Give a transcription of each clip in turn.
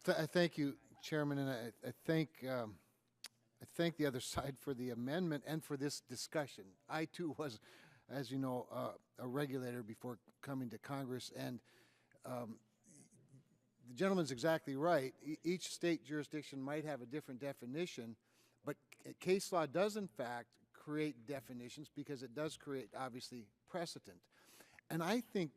I thank you, Chairman, and I thank the other side for the amendment and for this discussion. I too was, as you know, a regulator before coming to Congress, and the gentleman's exactly right. Each state jurisdiction might have a different definition, but case law does in fact create definitions because it does create obviously precedent. And I think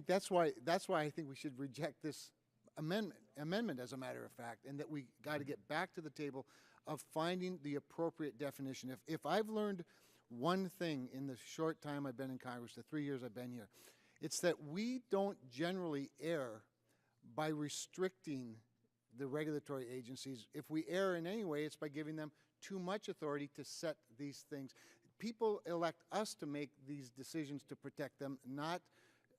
that's why I think we should reject this amendment as a matter of fact, and that we got to get back to the table of finding the appropriate definition. If I've learned one thing in the short time I've been in Congress, the 3 years I've been here, it's that we don't generally err by restricting the regulatory agencies. If we err in any way, it's by giving them too much authority to set these things. People elect us to make these decisions to protect them, not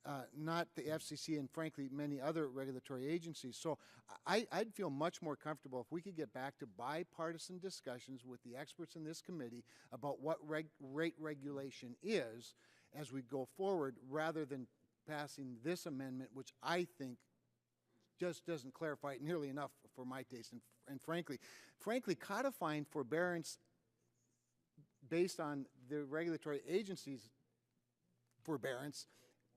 the FCC and frankly many other regulatory agencies. So I'd feel much more comfortable if we could get back to bipartisan discussions with the experts in this committee about what rate regulation is as we go forward, rather than passing this amendment, which I think just doesn't clarify it nearly enough for my taste, and frankly codifying forbearance based on the regulatory agencies' forbearance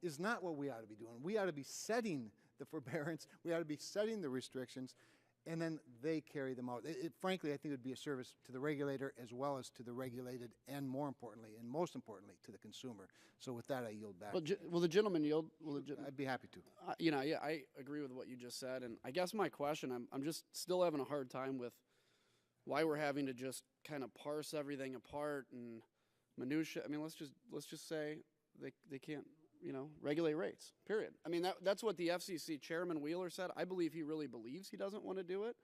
is not what we ought to be doing. We ought to be setting the forbearance, we ought to be setting the restrictions, and then they carry them out. Frankly, I think it would be a service to the regulator as well as to the regulated, and more importantly, and most importantly, to the consumer. So with that, I yield back. Well, will the gentleman yield? I'd be happy to. Yeah, I agree with what you just said, and I guess my question, I'm just still having a hard time with why we're having to just kind of parse everything apart and minutia. I mean, let's just say they can't, regulate rates, period. I mean, that's what the FCC Chairman Wheeler said. I believe he really believes he doesn't want to do it.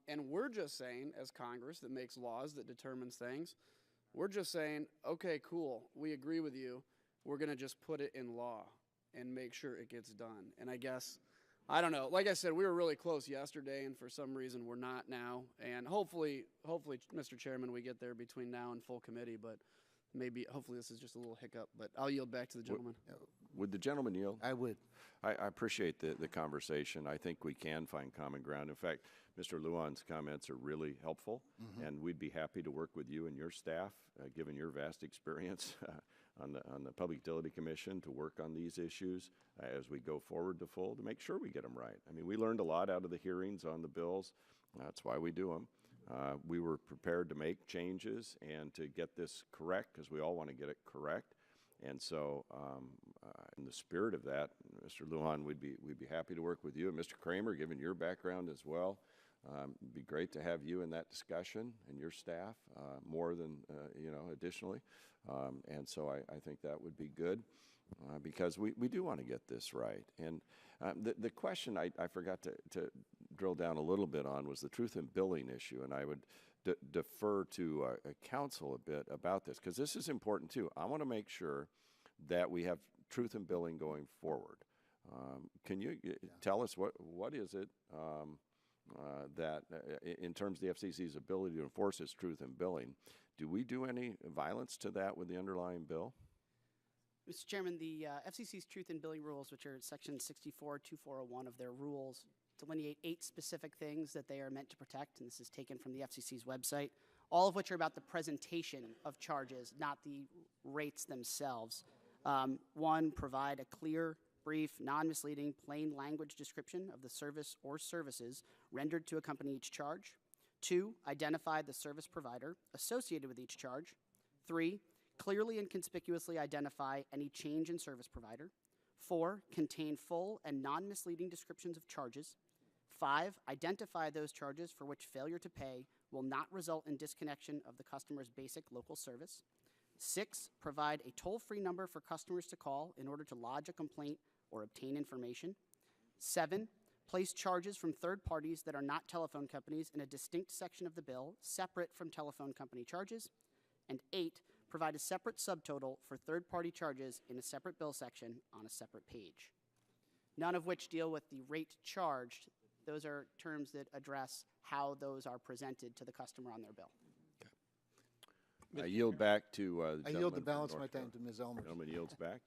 And we're just saying, as Congress that makes laws, that determines things, we're just saying, okay, cool, we agree with you. We're going to just put it in law and make sure it gets done. And I guess, I don't know. Like I said, we were really close yesterday, and for some reason we're not now. And hopefully, Mr. Chairman, we get there between now and full committee, but hopefully this is just a little hiccup, but I'll yield back to the gentleman. Would the gentleman yield? I would. I appreciate the conversation. I think we can find common ground. In fact, Mr. Luan's comments are really helpful, and we'd be happy to work with you and your staff, given your vast experience on the Public Utility Commission, to work on these issues as we go forward to full, to make sure we get them right. I mean, we learned a lot out of the hearings on the bills. That's why we do them. We were prepared to make changes and to get this correct, because we all want to get it correct. And so, in the spirit of that, Mr. Luan, we'd be happy to work with you. And Mr. Cramer, given your background as well, it'd be great to have you in that discussion and your staff more than additionally. And so I think that would be good, because we do want to get this right. And the question I forgot to drill down a little bit on was the truth in billing issue, and I would defer to counsel a bit about this, because this is important too. I want to make sure that we have truth in billing going forward. Can you tell us what is it that, in terms of the FCC's ability to enforce its truth in billing, do we do any violence to that with the underlying bill? Mr. Chairman, the FCC's Truth in Billing Rules, which are Section 64-2401 of their rules, delineate 8 specific things that they are meant to protect, and this is taken from the FCC's website, all of which are about the presentation of charges, not the rates themselves. 1, provide a clear, brief, non-misleading, plain language description of the service or services rendered to accompany each charge. 2, identify the service provider associated with each charge. 3, clearly and conspicuously identify any change in service provider. 4, contain full and non-misleading descriptions of charges. 5, identify those charges for which failure to pay will not result in disconnection of the customer's basic local service. 6, provide a toll-free number for customers to call in order to lodge a complaint or obtain information. 7, place charges from third parties that are not telephone companies in a distinct section of the bill, separate from telephone company charges. And 8, provide a separate subtotal for third-party charges in a separate bill section on a separate page. None of which deal with the rate charged. Those are terms that address how those are presented to the customer on their bill. I yield back to I yield the balance of my time to Ms. Elmer. Gentleman yields back.